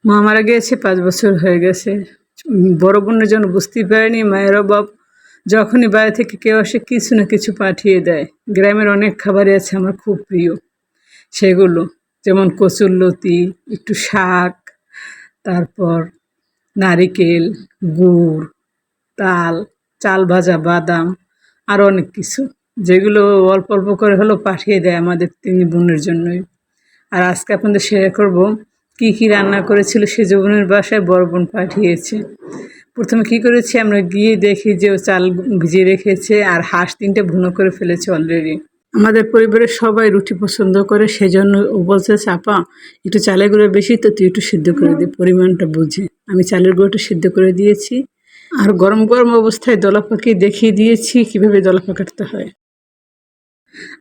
মা মারা গিয়েছে ৫ বছর হয়ে গেছে। বড় বোনের জন্য বুঝতেই পারিনি মায়ের অভাব। যখনই বাইরে থেকে কেউ আসে কিছু না কিছু পাঠিয়ে দেয়। গ্রামের অনেক খাবারই আছে আমার খুব প্রিয়। সেগুলো যেমন কচুরলতি, একটু শাক, তারপর নারিকেল, গুড়, তাল, চাল ভাজা বাদাম, আরও অনেক কিছু, যেগুলো অল্প অল্প করে হলেও পাঠিয়ে দেয় আমাদের ৩ বোনের জন্যই। আর আজকে আপনাদের শেয়ার করব কি কি রান্না করেছিল সেজ বোনের বাসায় বড় বোন পাঠিয়েছে। প্রথমে কি করেছি আমরা গিয়ে দেখি যে ও চাল ভিজিয়ে রেখেছে আর হাঁস ৩টে ভুনো করে ফেলেছে অলরেডি। আমাদের পরিবারের সবাই রুটি পছন্দ করে, সেজন্য ও বলছে আপা একটু চালের গুঁড়ো বেশি তো তুই একটু সিদ্ধ করে দে পরিমাণটা বুঝে। আমি চালের গুঁড়োটা সিদ্ধ করে দিয়েছি আর গরম গরম অবস্থায় দলা পাকিয়ে দেখিয়ে দিয়েছি কীভাবে দলা পাকাতে হয়।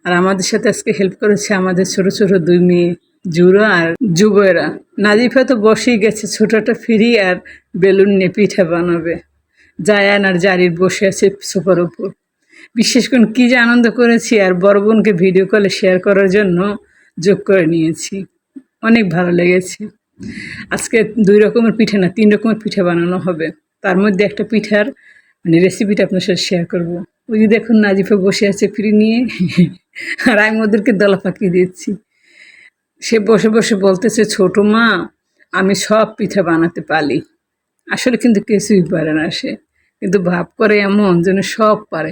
আর আমাদের সাথে আজকে হেল্প করেছে আমাদের ছোট ছোট ২ মেয়ে জুরা আর জুবেরা। নাজিফা তো বসেই গেছে ছোটটা ফ্রি আর বেলুন নিয়ে পিঠা বানাবে। জায়ান আর জারির বসে আছে সোফার উপর। বিশেষ করে কী যে আনন্দ করেছি আর বড় বোনকে ভিডিও কলে শেয়ার করার জন্য যোগ করে নিয়েছি। অনেক ভালো লেগেছে। আজকে ২ রকমের পিঠা না ৩ রকমের পিঠা বানানো হবে। তার মধ্যে একটা পিঠার রেসিপিটা আপনার সাথে শেয়ার করব। ওই যে দেখুন নাজিফা বসে আছে ফ্রি নিয়ে আর আমি ওদেরকে দলা পাকিয়ে দিচ্ছি। সে বসে বসে বলতেছে ছোট মা আমি সব পিঠা বানাতে পারি। আসলে কিন্তু কিছুই পারে না সে, কিন্তু ভাব করে এমন যেন সব পারে।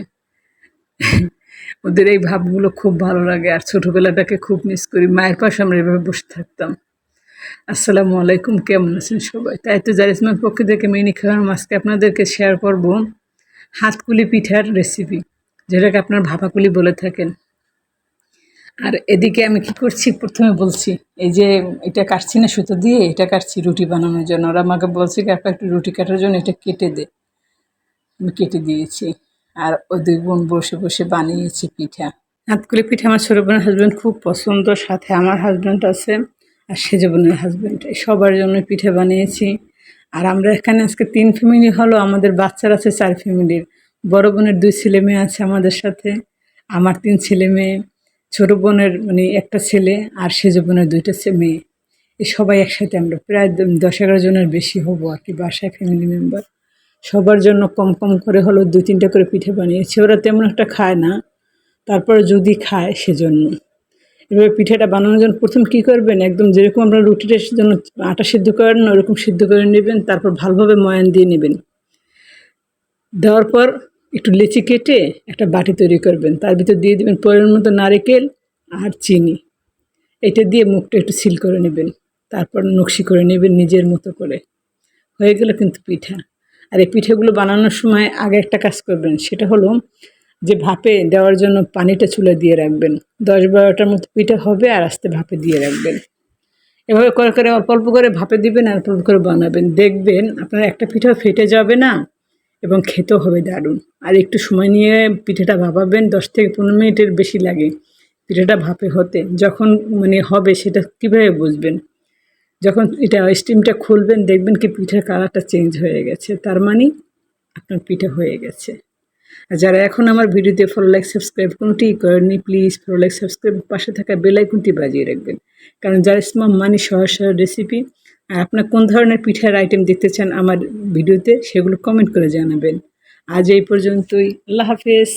ওদের এই ভাবগুলো খুব ভালো লাগে আর ছোটোবেলাটাকে খুব মিস করি। মায়ের পাশে আমরা এভাবে বসে থাকতাম। আসসালামু আলাইকুম, কেমন আছেন সবাই? তাই তো জারিসমার পক্ষ থেকে মিনি খাওয়ার আজকে আপনাদেরকে শেয়ার করব হাতকুলি পিঠার রেসিপি, যেটাকে আপনার ভাপাকুলি বলে থাকেন। আর এদিকে আমি কি করছি প্রথমে বলছি, এই যে এটা কাটছি না সুতো দিয়ে, এটা কাটছি রুটি বানানোর জন্য। ওরা আমাকে বলছে কি আপা একটু রুটি কাটার জন্য এটা কেটে দে। আমি কেটে দিয়েছি আর ওই ২ বোন বসে বসে বানিয়েছি পিঠা। হাতকুলি পিঠা আমার ছোটো বোনের হাজব্যান্ড খুব পছন্দ, সাথে আমার হাজব্যান্ড আছে আর সেজ বোনের হাজব্যান্ড, সবার জন্য পিঠা বানিয়েছি। আর আমরা এখানে আজকে ৩ ফ্যামিলি হলো, আমাদের বাচ্চারা আছে ৪ ফ্যামিলির। বড় বোনের ২ ছেলে মেয়ে আছে আমাদের সাথে, আমার ৩ ছেলে মেয়ে, ছোটো বোনের একটা ছেলে আর সেজ বোনের ২টা মেয়ে। এই সবাই একসাথে আমরা প্রায় ১০-১১ জনের বেশি হবো আর কি বাসায় ফ্যামিলি মেম্বার। সবার জন্য কম কম করে হলো ২-৩টা করে পিঠে বানিয়েছি। ওরা তেমন একটা খায় না, তারপরে যদি খায় সেজন্য। এভাবে পিঠাটা বানানোর জন্য প্রথম কী করবেন, একদম যেরকম আপনার রুটিটার জন্য আটা সিদ্ধ করেন ওরকম সিদ্ধ করে নেবেন, তারপর ভালোভাবে ময়ান দিয়ে নেবেন। দেওয়ার পর একটু লেচি কেটে একটা বাটি তৈরি করবেন, তার ভিতর দিয়ে দেবেন পরিমাণ মতো নারিকেল আর চিনি। এটা দিয়ে মুখটা একটু সিল করে নেবেন, তারপর নকশি করে নেবেন নিজের মতো করে। হয়ে গেল কিন্তু পিঠা। আর এই পিঠেগুলো বানানোর সময় আগে একটা কাজ করবেন, সেটা হলো যে ভাপে দেওয়ার জন্য পানিটা চুলে দিয়ে রাখবেন। ১০-১২টার মতো পিঠা হবে আর আস্তে ভাপে দিয়ে রাখবেন। এভাবে করে করে অল্প অল্প করে ভাপে দিবেন আর অল্প অল্প করে বানাবেন, দেখবেন আপনার একটা পিঠাও ফেটে যাবে না এবং খেতেও হবে দারুণ। আর একটু সময় নিয়ে পিঠাটা ভাপাবেন, ১০ থেকে ১৫ মিনিটের বেশি লাগে পিঠাটা ভাপে হতে। যখন হবে সেটা কীভাবে বুঝবেন, যখন এটা স্টিমটা খুলবেন দেখবেন কি পিঠার কালারটা চেঞ্জ হয়ে গেছে, তার মানে আপনার পিঠা হয়ে গেছে। আর যারা এখন আমার ভিডিওতে ফলো লাইক সাবস্ক্রাইব কোনোটিই করেননি, প্লিজ ফলো লাইক সাবস্ক্রাইব পাশে থাকা বেল আইকনটি বাজিয়ে রাখবেন, কারণ জারিসমা মানে সহজ সহজ রেসিপি। আর আপনার কোন ধরনের পিঠার আইটেম দেখতে চান আমার ভিডিওতে সেগুলো কমেন্ট করে জানাবেন। আজ এই পর্যন্তই, আল্লাহ হাফেজ।